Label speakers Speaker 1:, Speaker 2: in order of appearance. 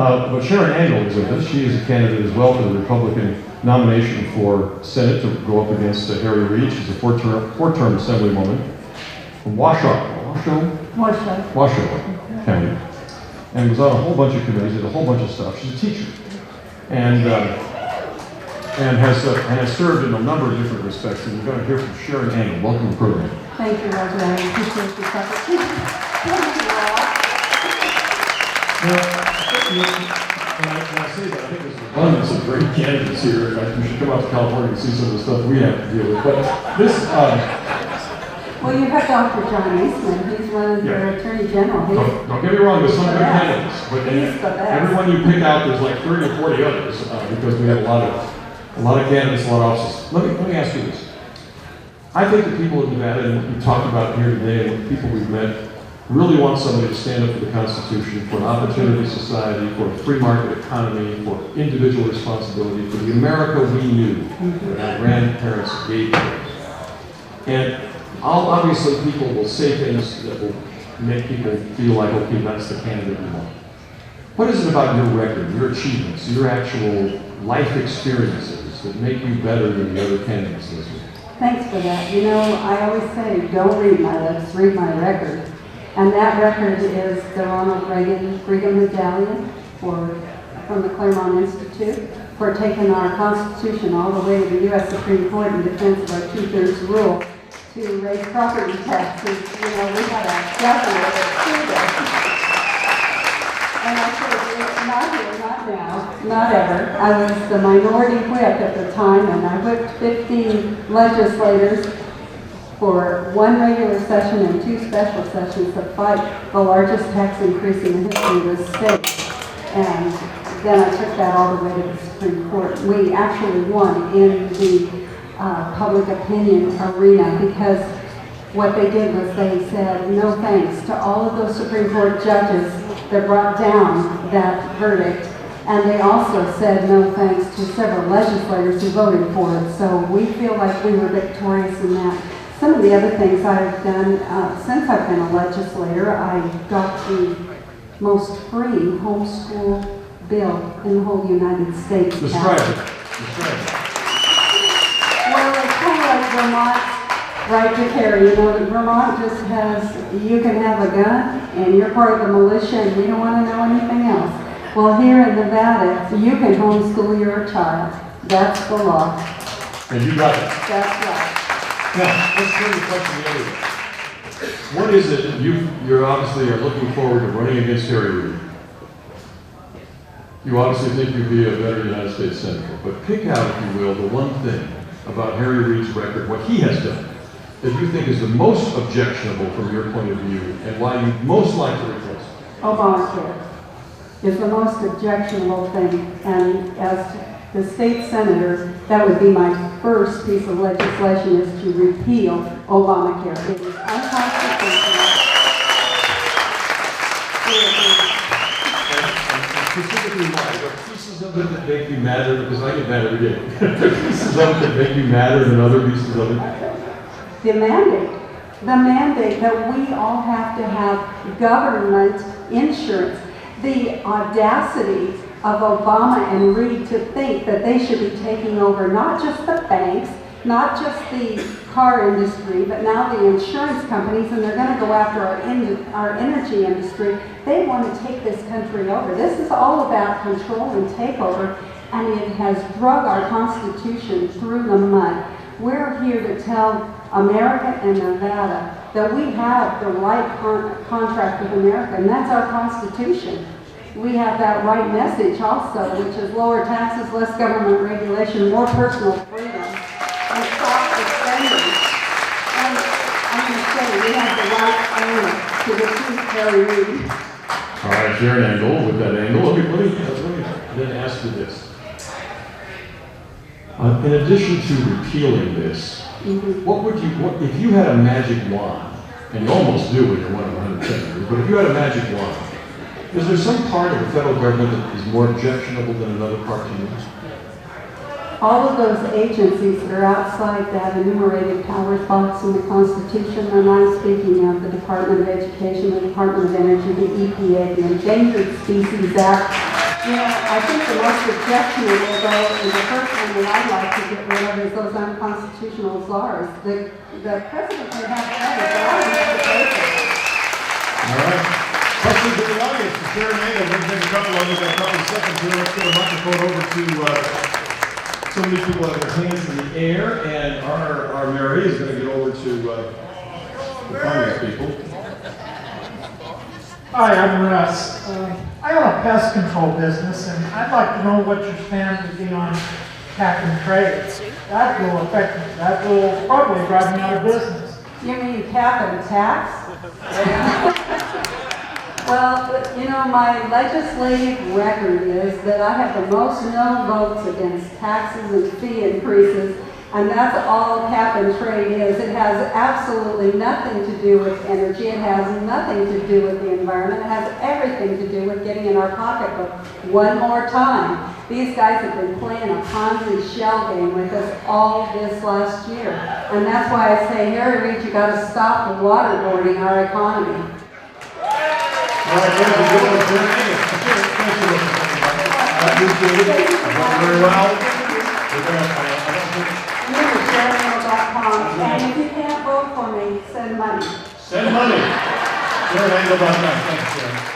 Speaker 1: But Sharron is with us. She is a candidate as well for the Republican nomination for Senate to go up against Harry Reid. She's a four-term assemblywoman from Washoe County, and was on a whole bunch of committees, did a whole bunch of stuff. She's a teacher, and has served in a number of different respects. And we're going to hear from Sharron Angle. Welcome to the program.
Speaker 2: Thank you, Roger. I appreciate this opportunity.
Speaker 1: When I say that, I think there's an abundance of great candidates here. In fact, you should come out to California and see some of the stuff we have to deal with. But this,
Speaker 2: well, you have Dr. John Eastman. He's running for Attorney General.
Speaker 1: Don't get me wrong, there's some good candidates. But
Speaker 2: He's the best.
Speaker 1: Everyone you pick out, there's like 30 or 40 others because we have a lot of candidates, a lot of offices. Let me ask you this. I think the people of Nevada, and what we talked about here today, and the people we've met, really want somebody to stand up for the Constitution, for an opportunity society, for a free market economy, for individual responsibility, for the America we knew that our grandparents gave us. And obviously people will say things that will make people feel like, okay, that's the candidate we want. What is it about your record, your achievements, your actual life experiences that make you better than the other candidates this week?
Speaker 2: Thanks for that. You know, I always say, don't read my lips, read my record. And that record is the Ronald Reagan Freedom Medallion from the Claremont Institute for taking our Constitution all the way to the U.S. Supreme Court in defense of our two-thirds rule to raise property taxes. You know, we had a governor that did that. And I said, not here, not now, not ever. I was the minority whip at the time, and I whipped 15 legislators for one regular session and 2 special sessions to fight the largest tax increase in the history of the state. And then I took that all the way to the Supreme Court. We actually won in the public opinion arena because what they did was they said no thanks to all of those Supreme Court judges that brought down that verdict. And they also said no thanks to several legislators who voted for it. So we feel like we were victorious in that. Some of the other things I've done since I've been a legislator, I got the most free homeschool bill in the whole United States.
Speaker 1: Describe it.
Speaker 2: Well, it's kind of like Vermont's right to carry. You know, Vermont just has, you can have a gun and you're part of the militia and we don't want to know anything else. Well, here in Nevada, you can homeschool your child. That's the law.
Speaker 1: And you got it.
Speaker 2: That's right.
Speaker 1: Now, let's turn the question the other way. What is it that you obviously are looking forward to running against Harry Reid? You obviously think you'd be a better United States Senator, but pick out, if you will, the one thing about Harry Reid's record, what he has done, that you think is the most objectionable from your point of view, and why you most like to replace it.
Speaker 2: Obamacare is the most objectionable thing, and as the state senator, that would be my first piece of legislation is to repeal Obamacare. It is unconstitutional.
Speaker 1: Specifically why? What pieces of it that make you madder? Because I get mad every day. Pieces of it that make you madder than other pieces of it?
Speaker 2: The mandate that we all have to have government insurance. The audacity of Obama and Reid to think that they should be taking over not just the banks, not just the car industry, but now the insurance companies, and they're going to go after our energy industry. They want to take this country over. This is all about control and takeover, and it has drug our Constitution through the mud. We're here to tell America and Nevada that we have the right contract with America, and that's our Constitution. We have that right message also, which is lower taxes, less government regulation, more personal freedom, and stop the spending. And I'm going to say we have the right owner to defeat Harry Reid.
Speaker 1: All right, Sharron Angle, with that angle, let me then ask you this. In addition to repealing this, what if you had a magic wand, and you almost do when you're one of 100 senators, but if you had a magic wand, is there some part of the federal government that is more objectionable than another part to you?
Speaker 2: All of those agencies that are outside that enumerated powers box in the Constitution, and I'm speaking of the Department of Education, the Department of Energy, the EPA, the Endangered Species Act, You know, I think the most objectionable, though, and the first one that I'd like to get rid of is those unconstitutional laws. The president can have that, but I don't have to pay for it.
Speaker 1: All right. Questions in the audience for Sharron? We're going to take a couple of you, got a couple of seconds here. Let's get a microphone over to so many people have their hands in the air, and our Mary is going to get over to the finance people.
Speaker 3: Hi, I'm Russ. I own a pest control business, and I'd like to know what your stand would be on cap and trade. That will probably drive me out of business.
Speaker 2: You mean cap and tax? Well, you know, my legislative record is that I have the most no votes against taxes and fee increases, and that's all cap and trade is. It has absolutely nothing to do with energy. It has nothing to do with the environment. It has everything to do with getting in our pocketbook one more time. These guys have been playing a Ponzi shell game with us all this last year. And that's why I say, Harry Reid, you got to stop waterboarding our economy.
Speaker 1: All right, ladies and gentlemen, thank you. I appreciate it. I've done very well.
Speaker 2: Sharron.com, and if you can't vote for me, send money.
Speaker 1: Send money. Sharron, thanks, Sharon.